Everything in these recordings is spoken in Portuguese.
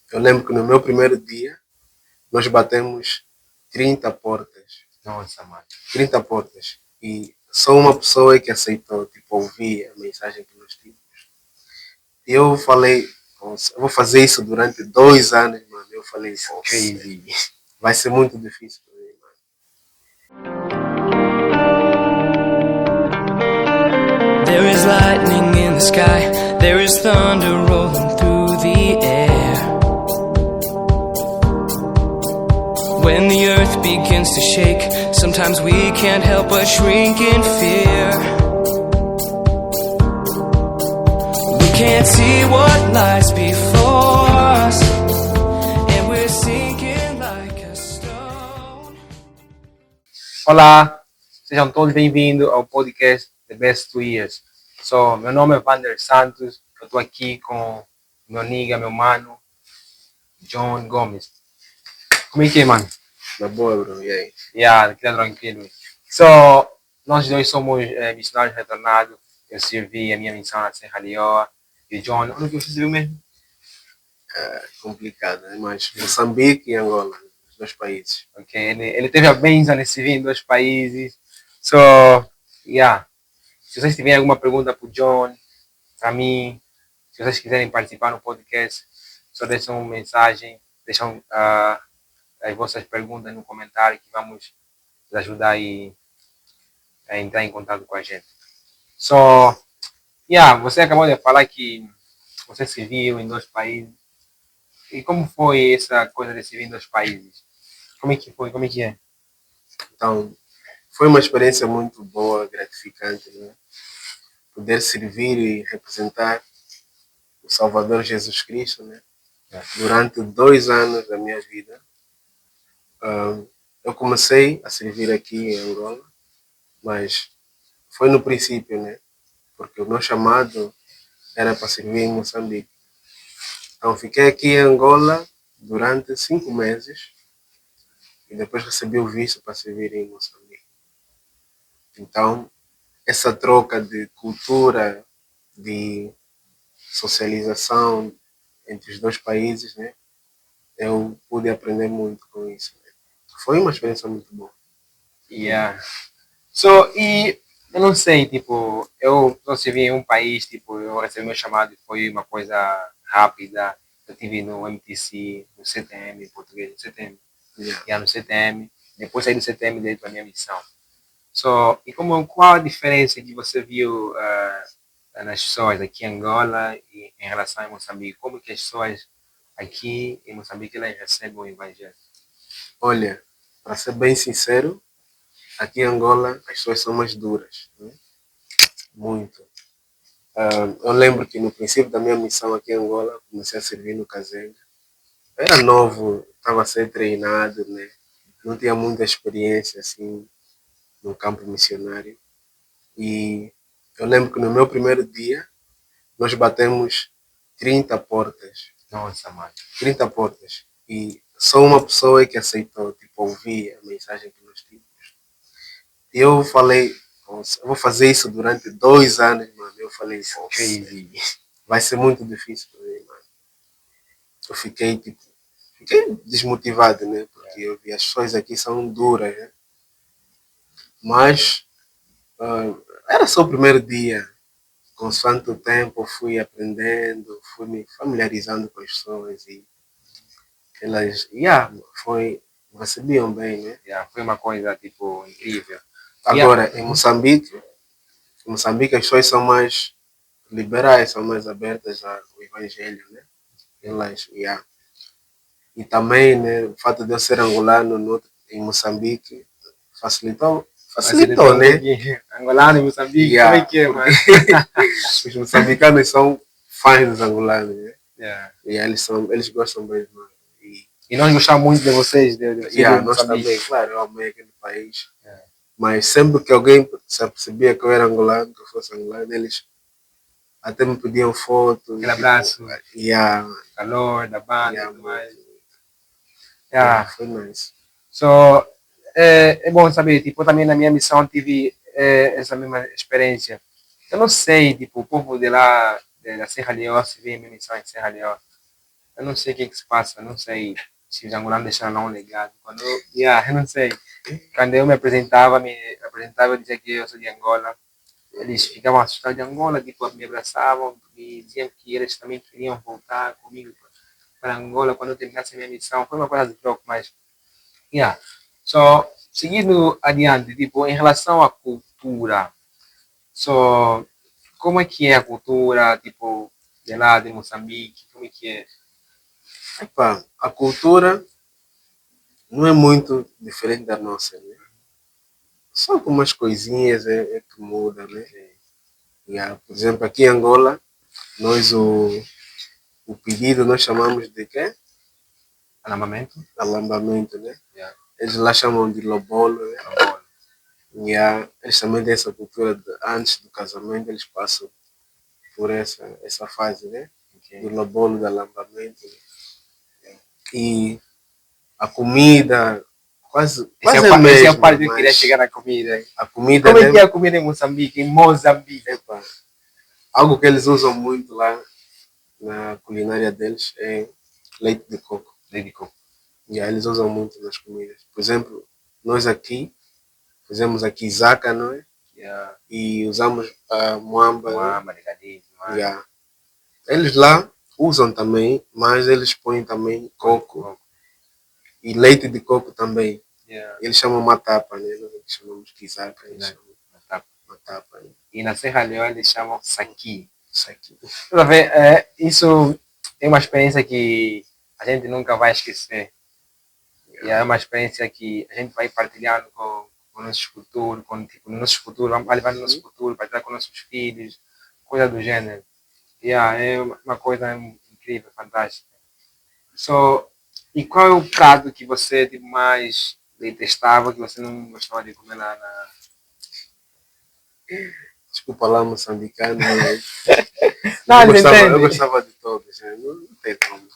Eu lembro que no meu primeiro dia, nós batemos 30 portas. Nossa, mano. 30 portas. E só uma pessoa é que aceitou, tipo, ouvir a mensagem que nós tínhamos. E eu falei, "Nossa, eu vou fazer isso durante 2 anos, mano." Eu falei, "Nossa, Crazy. vai ser muito difícil para mim, mano." There is lightning in the sky, there is thunder rolling through the air. When the earth begins to shake, sometimes we can't help but shrink in fear. We can't see what lies before us, and we're sinking like a stone. Olá, sejam todos bem-vindos ao podcast The Best 2 Years. Meu nome é Vander Santos, eu estou aqui com meu amigo, meu mano, John Gomes. Como é que é, mano? Na boa, bro, e aí? Aqui tá tranquilo. Nós dois somos missionários retornados. Eu servi a minha missão na Serra Leoa. E John, onde que você serviu mesmo? Complicado, né? Mas Moçambique e Angola, os dois países. Ok, ele teve a bênção de servir em 2 países. Se vocês tiverem alguma pergunta para o John, para mim, se vocês quiserem participar no podcast, só deixam uma mensagem, deixam as vossas perguntas no comentário que vamos ajudar a entrar em contato com a gente. Você acabou de falar que você serviu em 2 países. E como foi essa coisa de servir em 2 países? Como é que foi? Como é que é? Então, foi uma experiência muito boa, gratificante, né? Poder servir e representar o Salvador Jesus Cristo, né? Durante 2 anos da minha vida. Eu comecei a servir aqui em Angola, mas foi no princípio, né? Porque o meu chamado era para servir em Moçambique. Então, fiquei aqui em Angola durante 5 meses e depois recebi o visto para servir em Moçambique. Então, essa troca de cultura, de socialização entre os 2 países, né? Eu pude aprender muito com isso, né? Foi uma experiência muito boa. E eu não sei, tipo, eu servi em um país, tipo, eu recebi meu chamado e foi uma coisa rápida. Eu tive no MTC, no CTM, em português, no CTM. No CTM. Depois saí do CTM dentro da minha missão. Qual a diferença que você viu nas pessoas aqui em Angola e em relação a Moçambique? Como que as pessoas aqui em Moçambique elas recebem o evangelho? Olha, para ser bem sincero, aqui em Angola as pessoas são mais duras, né? Muito. Eu lembro que no princípio da minha missão aqui em Angola, comecei a servir no Kazenga. Era novo, estava a ser treinado, né? Não tinha muita experiência assim no campo missionário. E eu lembro que no meu primeiro dia, nós batemos 30 portas. Nossa, mano. 30 portas. E só uma pessoa é que aceitou, tipo, ouvir a mensagem que nós tínhamos. E eu falei, "Nossa, eu vou fazer isso durante 2 anos, mano." Eu falei, "Nossa, Crazy. vai ser muito difícil para mim, mano." Eu fiquei desmotivado, né? Porque eu vi as pessoas aqui são duras, né? Mas era só o primeiro dia. Consoante o tempo, fui aprendendo, fui me familiarizando com as pessoas e elas, recebiam bem, né? Foi uma coisa, tipo, incrível. Agora, em Moçambique as pessoas são mais liberais, são mais abertas ao evangelho, né? Elas, E também, né, o fato de eu ser angolano em Moçambique facilitou, né? Angolano em Moçambique, como é que é, mano? Os moçambicanos são fãs dos angolanos, né? E eles gostam mesmo. E nós gostamos muito de vocês, Nós também, claro, eu amei aquele país. Mas sempre que alguém se apercebia que eu era angolano, que eu fosse angolano, eles até me pediam foto. Aquele abraço. Calor da banda e tudo mais. Foi nice. É bom saber, tipo, também na minha missão tive essa mesma experiência. Eu não sei, tipo, o povo de lá, da Serra Leoa, se vê a minha missão em Serra Leoa. eu não sei o que é que se passa, não sei se os angolanos deixaram não legado. Eu não sei. Quando eu me apresentava, eu dizia que eu sou de Angola. Eles ficavam assustados de Angola, tipo, me abraçavam e diziam que eles também queriam voltar comigo para Angola quando eu terminasse a minha missão. Foi uma coisa de troco, mas, yeah. Só, seguindo adiante, tipo, em relação à cultura, só, como é que é a cultura, tipo, de lá, de Moçambique, como é que é? Epá, a cultura não é muito diferente da nossa, né? Só algumas coisinhas é que muda, né? Yeah. Por exemplo, aqui em Angola, nós o pedido nós chamamos de quê? Alambamento? Alambamento, né? Yeah. Eles lá chamam de lobolo, né? Lobolo. Yeah. Eles também têm essa cultura de, antes do casamento, eles passam por essa fase, né? Okay. Do lobolo, do alambamento. Né? E a comida, quase Essa é a a mesma, parte que eu queria mas chegar na comida. a comida, Como é né? que é a comida em Moçambique, em Moçambique? Epa, algo que eles usam muito lá na culinária deles é leite de coco. Leite de coco. E aí eles usam muito nas comidas. Por exemplo, nós aqui fizemos aqui zaca, não é? Yeah. E usamos a muamba. Muamba, negadinho, Yeah. Eles lá usam também, mas eles põem também coco. E leite de coco também. Yeah. Eles chamam matapa, né? Nós aqui chamamos kizaca. Eles chamam matapa. Né? E na Serra Leoa eles chamam saqui. Saqui. Isso é uma experiência que a gente nunca vai esquecer. E é uma experiência que a gente vai partilhando com o nosso futuro, tipo, no nosso futuro, vamos levar no nosso futuro, partilhar com nossos filhos, coisa do gênero. É uma coisa incrível, fantástica. E qual é o prato que você tipo, mais detestava, que você não gostava de comer lá na... Desculpa lá, moçambicano, mas Não, eu gostava de todos. Né? Não tem como.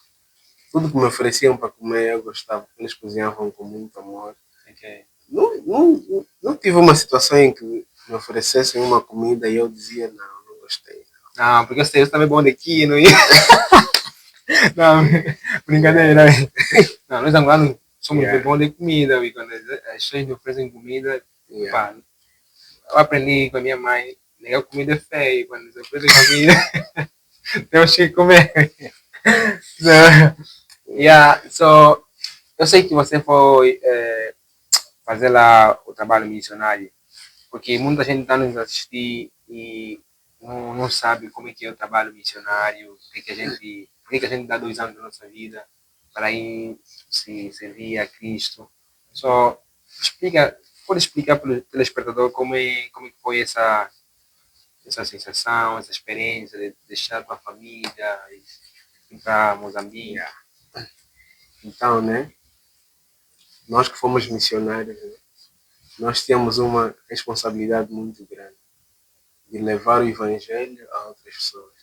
Tudo que me ofereciam para comer, eu gostava. Eles cozinhavam com muito amor. Okay. Não tive uma situação em que me oferecessem uma comida e eu dizia, não gostei. Não, porque eu também bom daqui, não ia. Não, brincadeira. Não, nós angolanos somos bons de comida, e quando as pessoas nos oferecem comida, pá, eu aprendi com a minha mãe, negar comida é feio, quando nos oferecem comida, temos que comer. Eu sei que você foi fazer lá o trabalho missionário, porque muita gente está nos assistir e não sabe como é que é o trabalho missionário, por que a gente dá 2 anos da nossa vida para ir se servir a Cristo. Pode explicar para o telespectador como é que foi essa sensação, essa experiência de deixar tua família e ir para Moçambique. Então, né? Nós que fomos missionários, né, nós tínhamos uma responsabilidade muito grande de levar o evangelho a outras pessoas.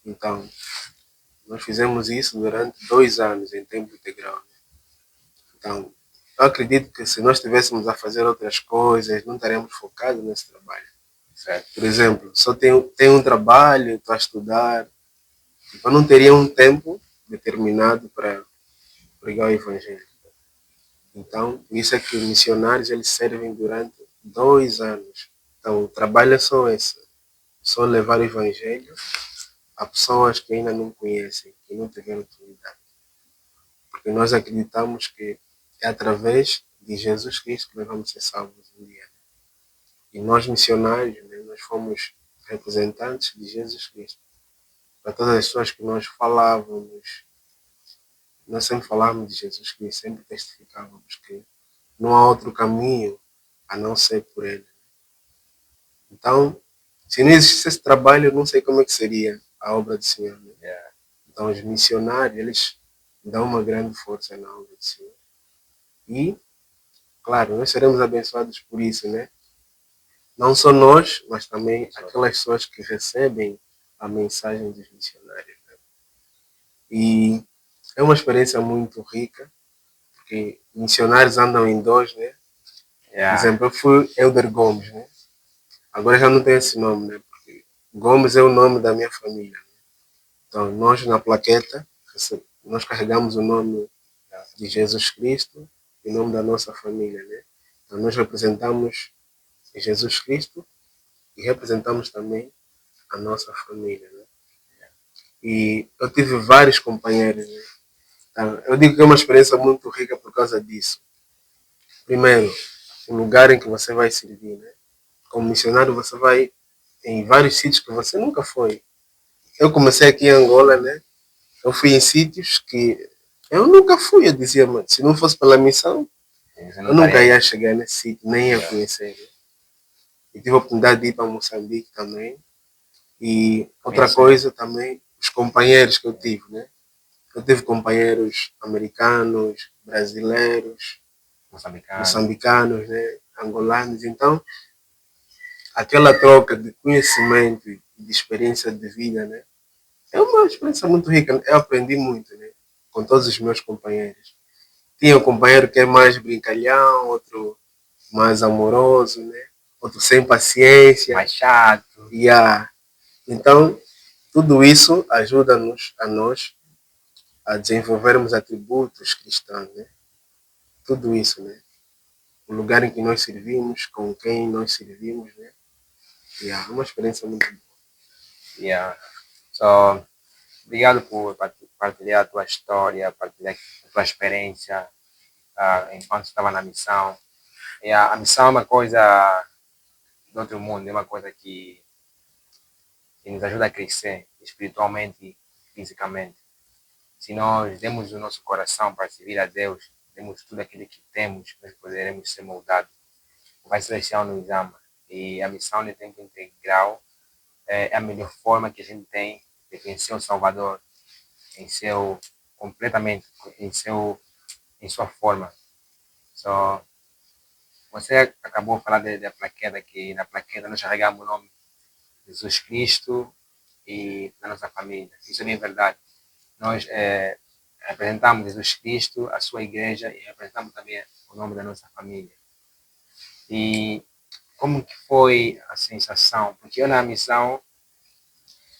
Então, nós fizemos isso durante 2 anos em tempo integral. Né? Então, eu acredito que se nós estivéssemos a fazer outras coisas, não estaríamos focados nesse trabalho. Certo? Por exemplo, só tem um trabalho, estou a estudar, eu não teria um tempo determinado para pregar o evangelho. Então, isso é que os missionários eles servem durante 2 anos. Então, o trabalho é só esse, só levar o evangelho a pessoas que ainda não conhecem, que não tiveram oportunidade. Porque nós acreditamos que é através de Jesus Cristo que nós vamos ser salvos um dia. E nós missionários, né, nós fomos representantes de Jesus Cristo. Para todas as pessoas que nós falávamos, nós sempre falávamos de Jesus Cristo, sempre testificávamos que não há outro caminho a não ser por Ele. Então, se não existisse esse trabalho, eu não sei como é que seria a obra do Senhor. Né? Então, os missionários, eles dão uma grande força na obra do Senhor. E, claro, nós seremos abençoados por isso, né? Não só nós, mas também aquelas pessoas que recebem a mensagem dos missionários. Né? E é uma experiência muito rica, porque missionários andam em 2, né? Por exemplo, eu fui Elder Gomes, né? Agora já não tem esse nome, né? Porque Gomes é o nome da minha família. Né? Então, nós na plaqueta nós carregamos o nome de Jesus Cristo e o nome da nossa família, né? Então nós representamos Jesus Cristo e representamos também a nossa família, né? E eu tive vários companheiros, né? Então, eu digo que é uma experiência muito rica por causa disso. Primeiro, o lugar em que você vai servir, né? Como missionário você vai em vários sítios que você nunca foi. Eu comecei aqui em Angola, né? Eu fui em sítios que eu nunca fui. Eu dizia, mano, se não fosse pela missão, eu nunca ia chegar nesse sítio, nem ia conhecer. Né? E tive a oportunidade de ir para Moçambique também. E outra coisa também, os companheiros que eu tive, né? Eu tive companheiros americanos, brasileiros, moçambicanos, né? Angolanos. Então, aquela troca de conhecimento e de experiência de vida, né? É uma experiência muito rica. Eu aprendi muito, né? Com todos os meus companheiros. Tinha um companheiro que é mais brincalhão, outro mais amoroso, né? Outro sem paciência. Mais chato. Yeah. Então, tudo isso ajuda-nos a nós a desenvolvermos atributos cristãos, né? Tudo isso, né? O lugar em que nós servimos, com quem nós servimos, né? Yeah. É uma experiência muito boa. Yeah. So, obrigado por partilhar a tua história, partilhar a tua experiência enquanto estava na missão. E a missão é uma coisa do outro mundo, é uma coisa que nos ajuda a crescer espiritualmente e fisicamente. Se nós demos o nosso coração para servir a Deus, demos tudo aquilo que temos, nós poderemos ser moldados. O Pai Celestial nos ama. E a missão de tempo integral é a melhor forma que a gente tem de conhecer o Salvador completamente, em sua forma. So, você acabou de falar da plaqueta, que na plaqueta nós carregamos o nome de Jesus Cristo e da nossa família. Isso é bem verdade. Nós representamos Jesus Cristo, a sua igreja, e representamos também o nome da nossa família. E como que foi a sensação? Porque eu na missão,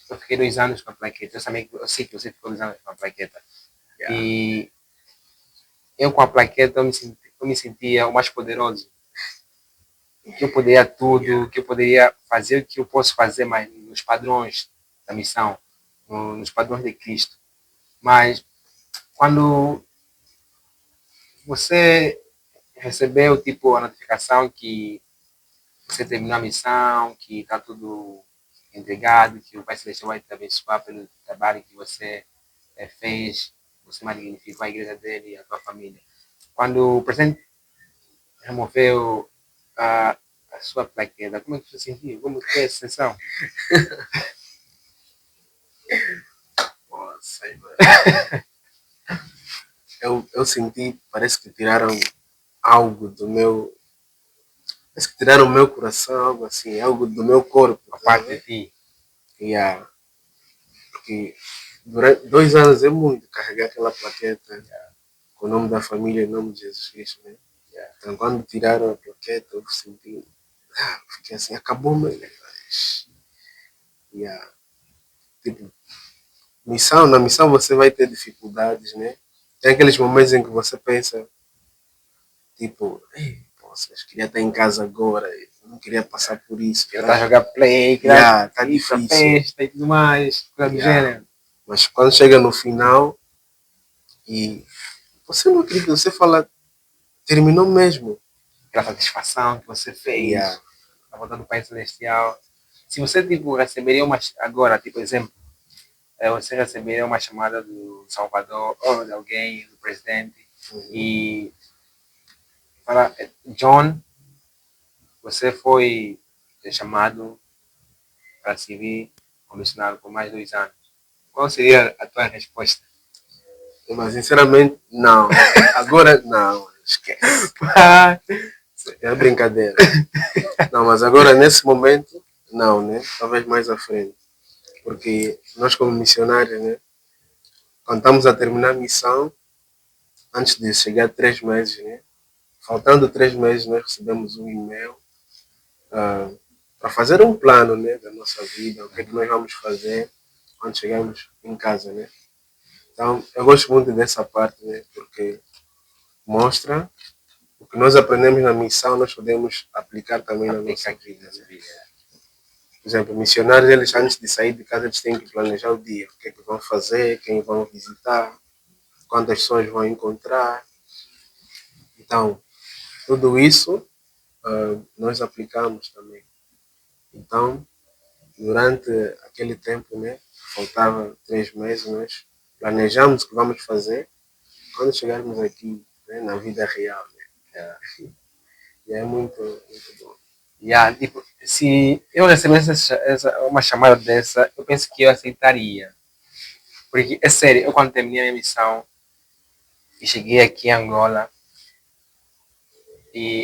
eu fiquei 2 anos com a plaqueta. Eu sei que você ficou 2 anos com a plaqueta. Yeah. E eu com a plaqueta, eu me sentia o mais poderoso. Que eu poderia tudo, que eu poderia fazer o que eu posso fazer, mas nos padrões da missão, nos padrões de Cristo. Mas quando você recebeu tipo a notificação que você terminou a missão, que está tudo entregado, que o Pai Celestial vai te abençoar pelo trabalho que você fez, você magnificou a igreja dele e a tua família. Quando o presidente removeu a sua plaqueta, como é que você sentiu? Como que é a sensação? Nossa, eu senti, parece que tiraram algo do meu. Parece que tiraram o meu coração, algo assim, algo do meu corpo. A parte de ti. Yeah. Porque durante 2 anos é muito carregar aquela plaqueta com o nome da família e o nome de Jesus Cristo, né? Yeah. Então quando tiraram a plaqueta, eu senti. Fiquei assim, acabou, meu. Yeah. Tipo, na missão você vai ter dificuldades, né? Tem aqueles momentos em que você pensa, tipo, poxa, queria estar em casa agora, não queria passar por isso. Queria estar a jogar play, queria tá difícil. Festa e tudo mais, coisa do gênero. Mas quando chega no final e você não acredita, você fala, terminou mesmo. Aquela satisfação que você fez, a volta do Pai Celestial. Se você tipo, receberia agora, tipo, exemplo, você receberia uma chamada do Salvador ou de alguém, do presidente, e fala, John, você foi chamado para servir como missionário por mais 2 anos. Qual seria a tua resposta? Mas sinceramente, não. Agora, não. Esquece. É brincadeira. Não, mas agora, nesse momento, não, né? Talvez mais à frente. Porque nós, como missionários, né? Quando estamos a terminar a missão, antes de chegar 3 meses, né? Faltando 3 meses, nós recebemos um e-mail para fazer um plano, né? Da nossa vida, o que é que nós vamos fazer quando chegarmos em casa, né? Então, eu gosto muito dessa parte, né? Porque mostra o que nós aprendemos na missão, nós podemos aplicar também na nossa vida. Né? Por exemplo, missionários, eles antes de sair de casa, eles têm que planejar o dia. O que é que vão fazer, quem vão visitar, quantas pessoas vão encontrar. Então, tudo isso nós aplicamos também. Então, durante aquele tempo, né, faltava 3 meses, nós planejamos o que vamos fazer quando chegarmos aqui, né, na vida real. Né? E é muito, muito bom. Yeah, tipo, se eu recebesse uma chamada dessa, eu penso que eu aceitaria. Porque, é sério, eu quando terminei a minha missão e cheguei aqui em Angola e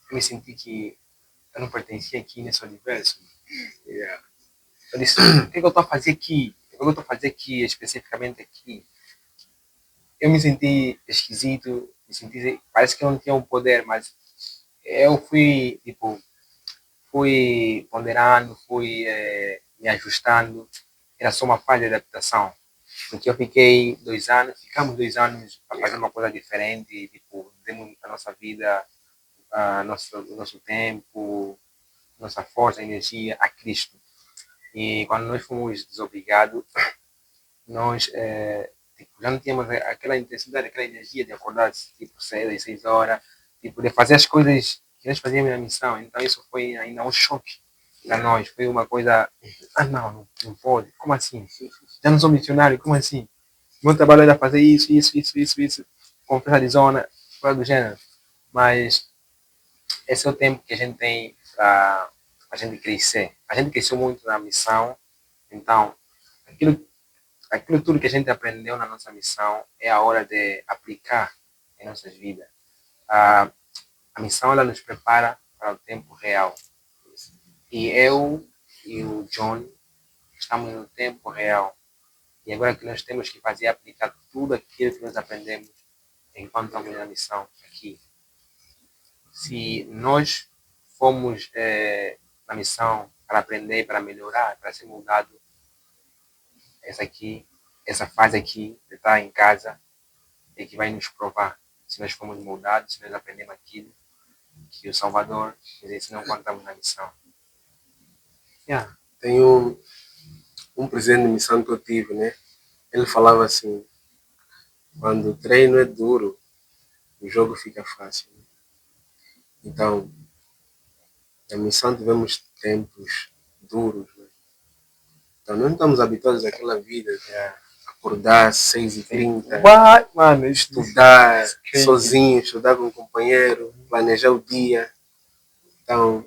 eu me senti que eu não pertencia aqui nesse universo. Yeah. Eu disse, o que eu estou a fazer aqui? O que eu estou a fazer aqui, especificamente aqui? Eu me senti esquisito, me senti, parece que eu não tinha um poder, mas eu fui, tipo, fui ponderando, fui me ajustando. Era só uma fase de adaptação. Porque eu fiquei 2 anos, ficamos 2 anos a fazer uma coisa diferente, tipo, demos a nossa vida, o nosso tempo, nossa força, energia a Cristo. E quando nós fomos desobrigados, nós tipo, já não tínhamos aquela intensidade, aquela energia de acordar tipo 6 horas, tipo, de fazer as coisas que nós fazíamos na missão. Então isso foi ainda um choque para nós. Foi uma coisa, não pode. Como assim? Já não sou missionário, como assim? Meu trabalho era fazer isso, conferência de zona, coisa do gênero. Mas esse é o tempo que a gente tem para a gente crescer. A gente cresceu muito na missão, então aquilo, aquilo tudo que a gente aprendeu na nossa missão é a hora de aplicar em nossas vidas. A, a missão ela nos prepara para o tempo real. E eu e o John estamos no tempo real. E agora que nós temos que fazer é aplicar tudo aquilo que nós aprendemos enquanto estamos na missão aqui. Se nós fomos na missão para aprender, para melhorar, para ser mudado, essa fase aqui de estar em casa é que vai nos provar se nós fomos moldados, se nós aprendemos aquilo que o Salvador nos ensinou quando estamos na missão. Yeah. Tem um presidente de missão que eu tive, né? Ele falava assim, quando o treino é duro, o jogo fica fácil. Né? Então, na missão tivemos tempos duros. Né? Então, não estamos habituados àquela vida de acordar às 6h30, Mano, estudar sozinho, estudar com um companheiro, planejar o dia. Então,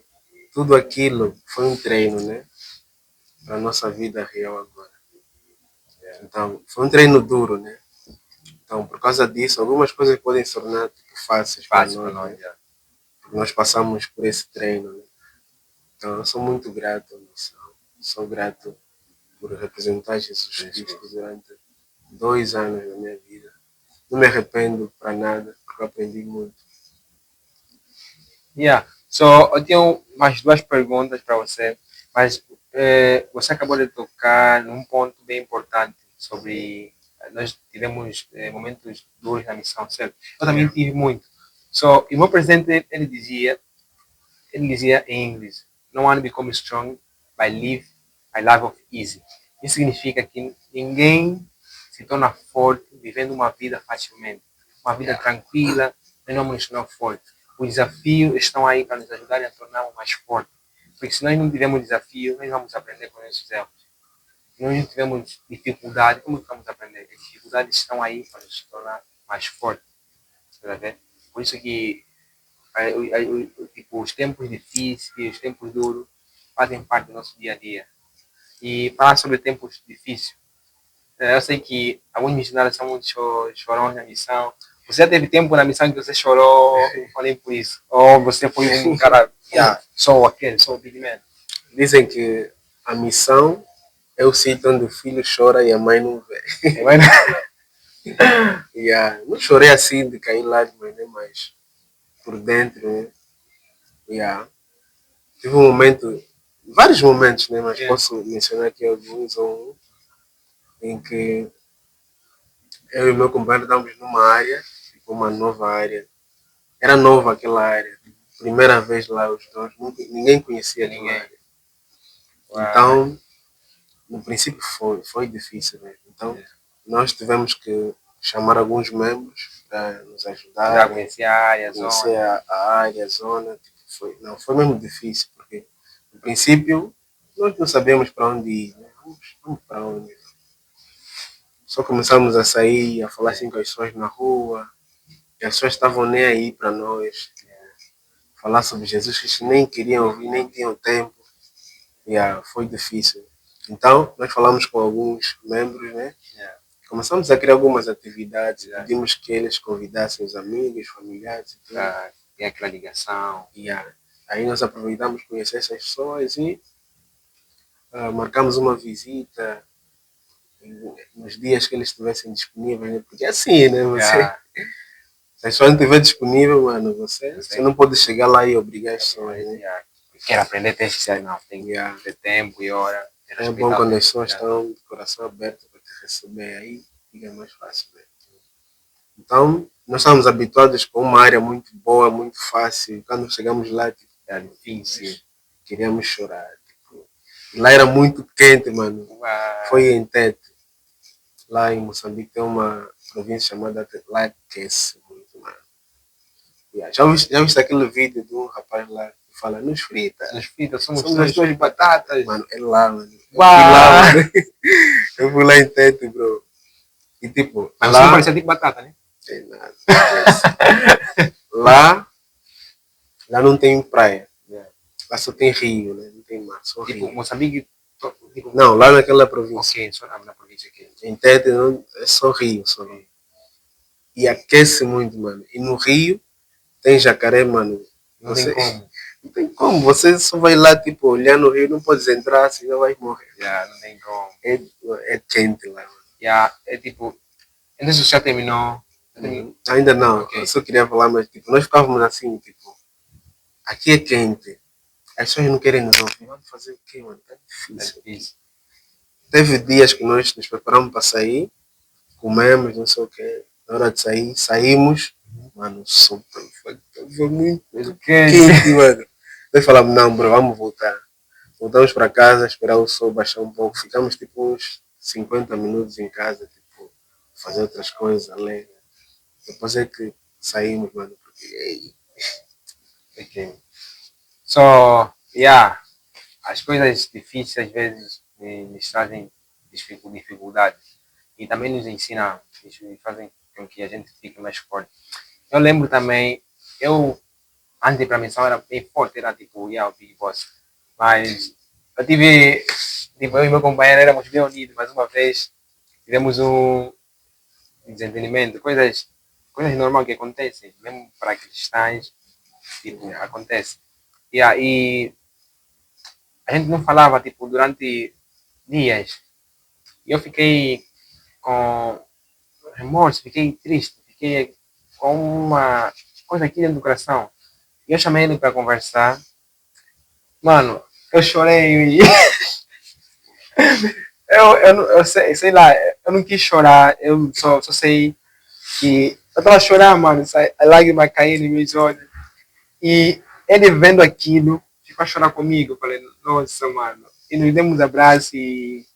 tudo aquilo foi um treino, né? Para a nossa vida real agora. Então, foi um treino duro, né? Então, por causa disso, algumas coisas podem se tornar tipo, fáceis para nós. Né? Porque nós passamos por esse treino. Né? Então, eu sou muito grato à missão. Sou grato por representar Jesus Cristo durante 2 anos da minha vida. Não me arrependo para nada, porque eu aprendi muito. Yeah. So, eu tenho mais 2 perguntas para você, mas você acabou de tocar num ponto bem importante sobre nós tivemos momentos duros na missão, certo? Eu também tive muito. So, e o meu presidente ele dizia em inglês, no one becomes strong by live a life of easy. Isso significa que ninguém se torna forte vivendo uma vida facilmente, uma vida tranquila, nós não nos tornamos fortes. Os desafios estão aí para nos ajudar a tornarmos mais fortes. Porque se nós não tivermos desafio, nós vamos aprender com esses erros. Se nós não tivermos dificuldade, como vamos aprender? As dificuldades estão aí para nos tornar mais fortes. Por isso que tipo, os tempos difíceis, os tempos duros, fazem parte do nosso dia a dia. E falar sobre tempos difíceis. Eu sei que alguns missionários são muito chorões na missão. Você já teve tempo na missão que você chorou, falei por isso? Ou você foi um cara, sou big man? Dizem que a missão é o sítio onde o filho chora e a mãe não vê. Não chorei assim de cair lágrimas, né? Mas por dentro, né? Tive um momento, vários momentos, né? Mas posso mencionar aqui alguns ou em que eu e o meu companheiro estávamos numa área, tipo uma nova área. Era nova aquela área. Primeira vez lá os dois, ninguém conhecia aquela Ninguém. área. Uau. Então, no princípio foi difícil mesmo. Então, nós tivemos que chamar alguns membros para nos Já ajudar, conheci a área, a conhecer zona. a área, a zona. Tipo, foi mesmo difícil, porque no princípio nós não sabíamos para onde ir. Né? Vamos para onde? Só começamos a sair, a falar assim com as pessoas na rua, e as pessoas estavam nem aí para nós. Falar sobre Jesus, que eles nem queriam ouvir, nem tinham tempo. Foi difícil. Então, nós falamos com alguns membros, né? Começamos a criar algumas atividades, pedimos que eles convidassem os amigos, familiares e tudo. Tem aquela ligação. Aí nós aproveitamos conhecer essas pessoas e marcamos uma visita nos dias que eles estivessem disponíveis, né? Porque é assim, né? Se a pessoa não estiver disponível, mano, você não pode chegar lá e obrigar as pessoas, né? Quer aprender, tem que ser, não, tem que ter tempo e hora. É bom quando as pessoas estão de coração aberto para te receber, aí fica mais fácil, né? Então, nós estamos habituados com uma área muito boa, muito fácil. Quando chegamos lá, tipo, era difícil, queríamos chorar. Tipo, lá era muito quente, mano. Foi em Tete. Lá em Moçambique tem uma província chamada Tete. Lá aquece muito, mano. Já viste aquele vídeo de um rapaz lá que fala, nos frita, somos as tuas batatas. Mano, é lá, mano. Eu fui lá em Tete, bro. E tipo, mas lá você não parecia tipo batata, né? Tem nada. lá não tem praia. Lá só tem rio, né? Não tem mar, só tipo, rio. Moçambique. Não, lá naquela província. Ok, só na província aqui. Em Tete não, é só rio, só rio. E aquece muito, mano. E no rio tem jacaré, mano. Não tem como. Não tem como. Você só vai lá, tipo, olhar no rio, não pode entrar, senão vai morrer. Não tem como. É quente lá, mano. É tipo. Então você já terminou? Ainda não. Okay. Eu só queria falar, mas tipo, nós ficávamos assim, tipo, aqui é quente. As pessoas não querem nos ouvir. Vamos fazer o quê, mano? Tá difícil. Teve dias que nós nos preparamos para sair, comemos, não sei o quê. Na hora de sair, saímos. Mano, o sol foi muito quente, mano. Nós falamos, não, bro, vamos voltar. Voltamos para casa, esperar o sol baixar um pouco. Ficamos tipo uns 50 minutos em casa, tipo, fazer outras coisas, além. Depois é que saímos, mano. Porque... Okay. So, as coisas difíceis às vezes nos trazem dificuldades e também nos ensinam, fazem com que a gente fique mais forte. Eu lembro também, antes para a missão era bem forte, era tipo, o Big Boss, mas eu tive, tipo, eu e meu companheiro éramos bem unidos, mas uma vez tivemos um desentendimento, coisas normais que acontecem, mesmo para cristãos, tipo, acontece. E aí a gente não falava tipo durante dias. E eu fiquei com remorso, fiquei triste, fiquei com uma coisa aqui dentro do coração. E eu chamei ele para conversar. Mano, eu chorei. eu sei lá, eu não quis chorar, eu só sei que eu tava chorando, mano, a lágrima caindo em meus olhos. E ele vendo aquilo, ficou a chorar comigo. Eu falei, nossa, mano. E nos demos abraço e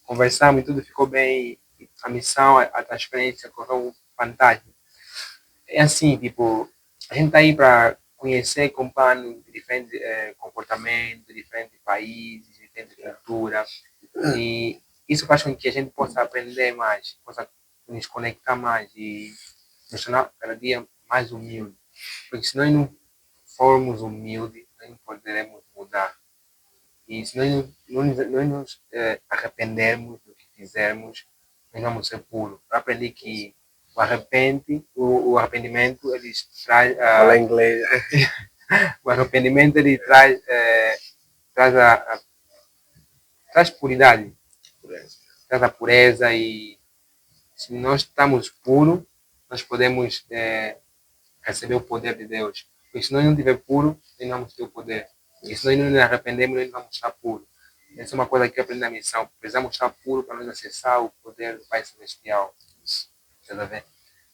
conversamos e tudo ficou bem. A missão, a transferência correu fantástico. É assim, tipo, a gente tá aí para conhecer companheiros de diferentes comportamentos, de diferentes países, de diferentes culturas. E isso faz com que a gente possa aprender mais, possa nos conectar mais e nos tornar cada dia mais humilde. Porque se nós não formos humildes, nós não poderemos mudar. E se nós não nos arrependermos do que fizermos, nós vamos ser puros. Eu aprendi que o arrependimento ele traz. Fala inglês. O arrependimento ele traz, traz puridade. Traz a pureza e se nós estamos puros, nós podemos receber o poder de Deus. Porque se nós não estiver puro, nós não vamos ter o poder. E se nós não nos arrependemos, nós não vamos estar puros. Essa é uma coisa que eu aprendi na missão. Precisamos estar puros para nós acessar o poder do Pai Celestial. Tá a ver?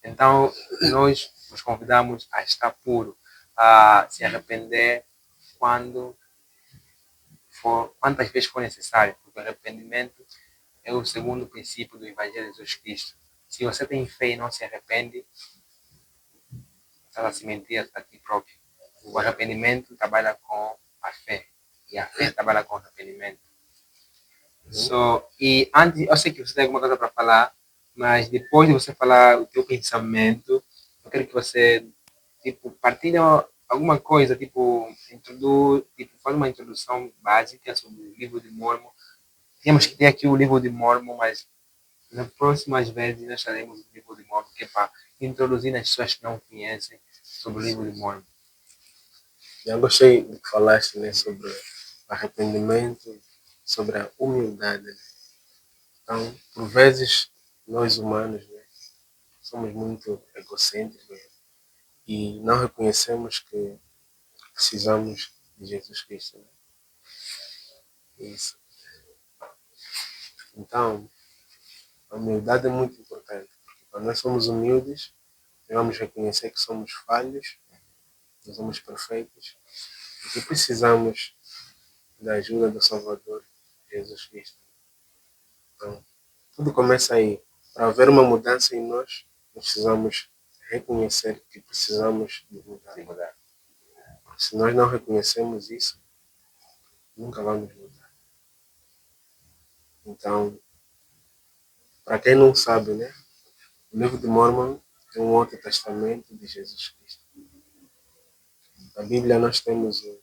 Então, nós nos convidamos a estar puro, a se arrepender quando quantas vezes for necessário, porque o arrependimento é o segundo princípio do Evangelho de Jesus Cristo. Se você tem fé e não se arrepende, está a se mentir a ti próprio. O arrependimento trabalha com a fé, e a fé trabalha com o arrependimento. E antes, eu sei que você tem alguma coisa para falar, mas depois de você falar o teu pensamento, eu quero que você tipo partilhe alguma coisa, tipo faz uma introdução básica sobre o livro de Mormon. Temos que ter aqui o livro de Mormon, mas nas próximas vezes nós faremos o livro de Mormon, que é para introduzir as pessoas que não conhecem sobre o livro de Mormon. Já gostei do que falaste, né, sobre arrependimento, sobre a humildade. Né? Então, por vezes, nós humanos, né, somos muito egocêntricos, né, e não reconhecemos que precisamos de Jesus Cristo. Né? Isso. Então, a humildade é muito importante, porque quando nós somos humildes, nós vamos reconhecer que somos falhos, não somos perfeitos, e que precisamos da ajuda do Salvador, Jesus Cristo. Então, tudo começa aí. Para haver uma mudança em nós, nós precisamos reconhecer que precisamos de mudar. Se nós não reconhecemos isso, nunca vamos mudar. Então, para quem não sabe, né? O livro de Mormon é um outro testamento de Jesus Cristo. Na Bíblia nós temos o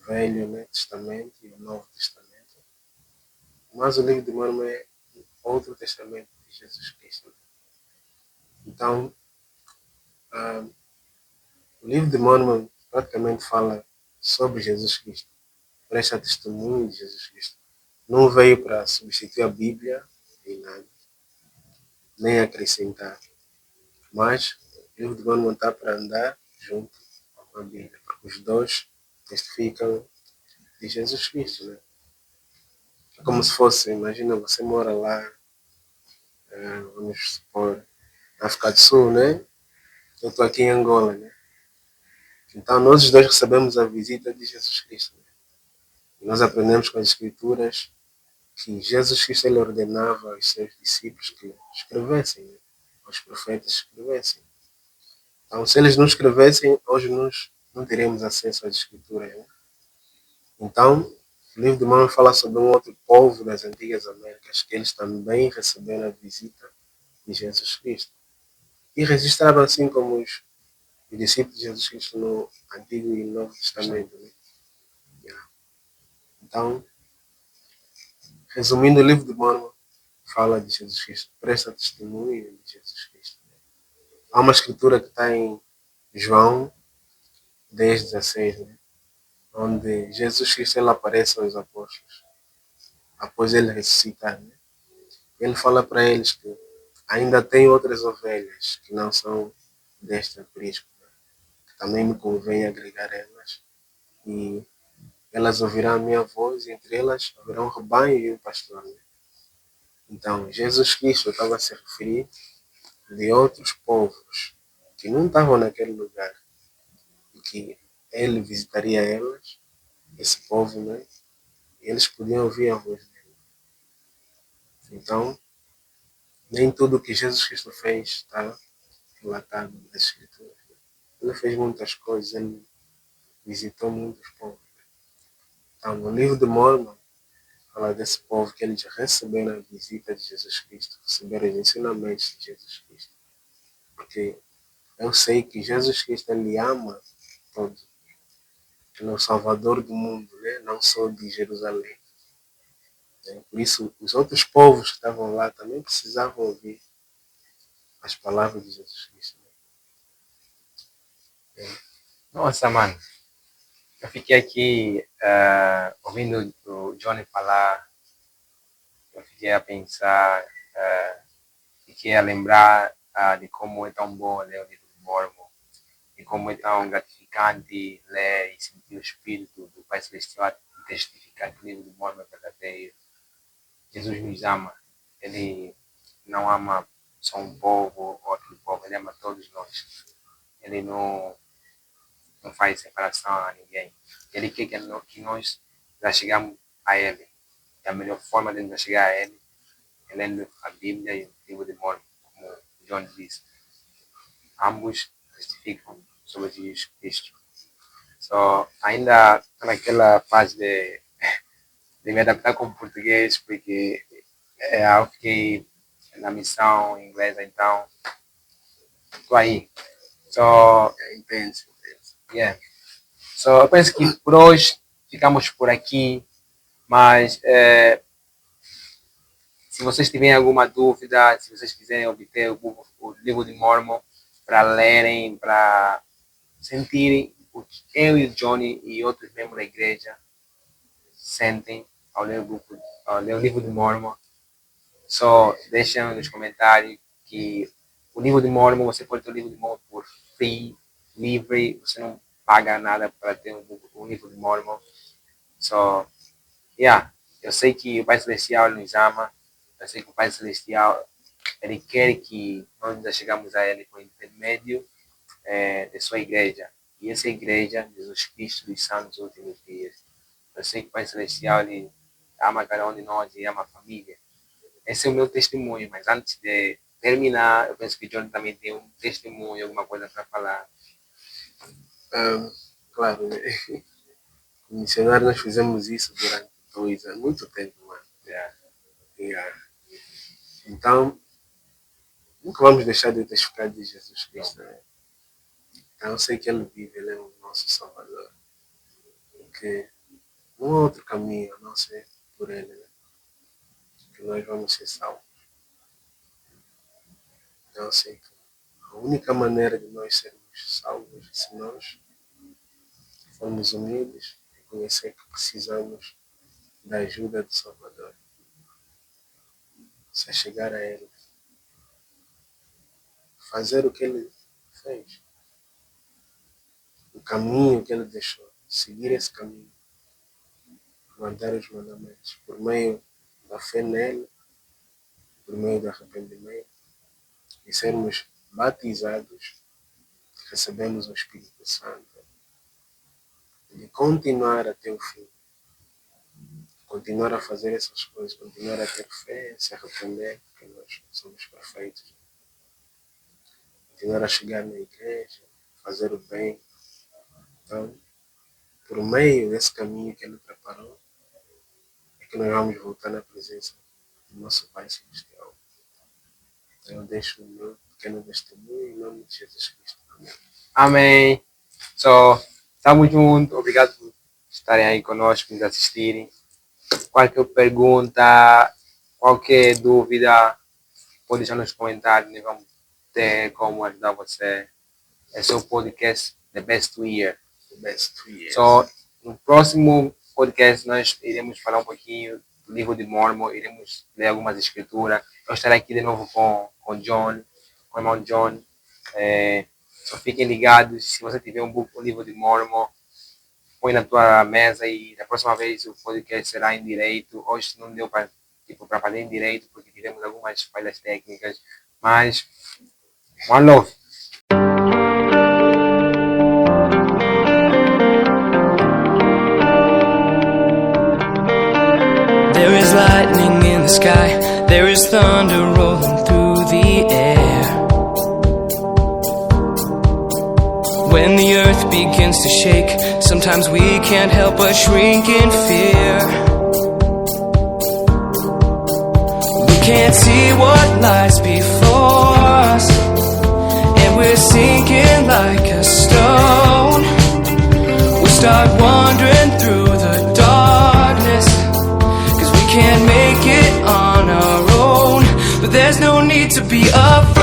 Velho, né, Testamento e o Novo Testamento. Mas o livro de Mormon é outro testamento de Jesus Cristo. Então, o livro de Mormon praticamente fala sobre Jesus Cristo. Presta testemunho de Jesus Cristo. Não veio para substituir a Bíblia em nada, nem acrescentar. Mas o livro de Mormon está para andar junto com a Bíblia, porque os dois testificam de Jesus Cristo. Né? É como se fosse, imagina, você mora lá, vamos supor, na África do Sul, né? Eu estou aqui em Angola, né? Então nós os dois recebemos a visita de Jesus Cristo. Né? E nós aprendemos com as Escrituras que Jesus Cristo ele ordenava aos seus discípulos que escrevessem, né? Aos profetas escrevessem. Então, se eles não escrevessem, hoje nós não teríamos acesso às Escrituras. Né? Então, o livro de Mormon fala sobre um outro povo das antigas Américas, que eles também receberam a visita de Jesus Cristo. E registraram assim como os discípulos de Jesus Cristo no Antigo e Novo Testamento. Né? Então, resumindo, o livro de Mormon fala de Jesus Cristo, presta testemunho de Jesus Cristo. Há uma escritura que está em João 10:16, né? Onde Jesus Cristo ele aparece aos apóstolos, após ele ressuscitar. Né? Ele fala para eles que ainda tem outras ovelhas que não são deste aprisco, né? Que também me convém agregar elas. E elas ouvirão a minha voz, e entre elas haverá um rebanho e um pastor. Né? Então, Jesus Cristo estava a se referir de outros povos que não estavam naquele lugar e que ele visitaria elas, esse povo, né? E eles podiam ouvir a voz dele. Então, nem tudo que Jesus Cristo fez está relatado nas Escrituras. Né? Ele fez muitas coisas, ele visitou muitos povos. Né? Então, no livro de Mormon, fala desse povo que eles receberam a visita de Jesus Cristo, receberam os ensinamentos de Jesus Cristo. Porque eu sei que Jesus Cristo ele ama todos. Ele é o Salvador do mundo, né? Não só de Jerusalém. Né? Por isso, os outros povos que estavam lá também precisavam ouvir as palavras de Jesus Cristo. Né? Nossa, mano, eu fiquei aqui ouvindo o Johnny falar, eu fiquei a pensar, fiquei a lembrar de como é tão bom ler o livro de Mormon, e como é tão gratificante ler e sentir o Espírito do Pai Celestial testificar que o livro de Mormon é verdadeiro. Jesus nos ama. Ele não ama só um povo ou aquele povo, ele ama todos nós. Ele não faz separação a ninguém. Ele quer que nós já chegamos a Ele. E a melhor forma de nós chegar a Ele é lendo a Bíblia e o livro de Mormon, como John diz. Ambos testificam sobre Jesus Cristo. Ainda estou naquela fase de me adaptar com o português, porque eu fiquei na missão inglesa, então estou aí. Intenso. Yeah. Eu penso que por hoje ficamos por aqui, mas se vocês tiverem alguma dúvida, se vocês quiserem obter o livro de Mormon para lerem, para sentirem o que eu e o Johnny e outros membros da igreja sentem ao ler o livro de Mormon, só deixem nos comentários que o livro de Mormon, você pode ter o livro de Mormon por free, livre, você não paga nada para ter um livro de Mormon. Eu sei que o Pai Celestial nos ama, eu sei que o Pai Celestial ele quer que nós já chegamos a Ele por intermédio de sua igreja. E essa igreja, Jesus Cristo dos Santos Últimos Dias. Eu sei que o Pai Celestial ele ama cada um de nós e ama a família. Esse é o meu testemunho, mas antes de terminar, eu penso que o John também tem um testemunho, alguma coisa para falar. Claro, né? Como missionário nós fizemos isso durante 2 anos, muito tempo, mano. Então, nunca vamos deixar de testificar de Jesus Cristo, né? Então eu sei que Ele vive, Ele é o nosso Salvador. Porque não há outro caminho a não ser por Ele, né? Que nós vamos ser salvos. Então eu sei que a única maneira de nós sermos salvos é se nós formos humildes e reconhecer que precisamos da ajuda do Salvador. Se chegar a Ele, fazer o que Ele fez, o caminho que Ele deixou, seguir esse caminho, guardar os mandamentos, por meio da fé nele, por meio do arrependimento, e sermos batizados, recebemos o Espírito Santo, e continuar até o fim. Continuar a fazer essas coisas, continuar a ter fé, se arrepender, porque nós somos perfeitos. Continuar a chegar na igreja, fazer o bem. Então, por meio desse caminho que Ele preparou, é que nós vamos voltar na presença do nosso Pai Celestial. Então, eu deixo o meu pequeno testemunho em nome de Jesus Cristo. Amém. Estamos juntos. Obrigado por estarem aí conosco, nos assistirem. Qualquer pergunta, qualquer dúvida, pode deixar nos comentários. Nós vamos ter como ajudar você. Esse é o podcast The Best 2 Years. No próximo podcast nós iremos falar um pouquinho do livro de Mormon, iremos ler algumas escrituras. Eu estarei aqui de novo com o irmão John. Só fiquem ligados, se você tiver um livro de Mormon, põe na tua mesa e da próxima vez o podcast será em direito. Hoje não deu para fazer em direito porque tivemos algumas falhas técnicas, mas one love. There is lightning in the sky, there is thunder rolling through the air. When the earth begins to shake, sometimes we can't help but shrink in fear. We can't see what lies before us, and we're sinking like a stone. We start wandering through the darkness, 'cause we can't make it on our own. But there's no need to be afraid.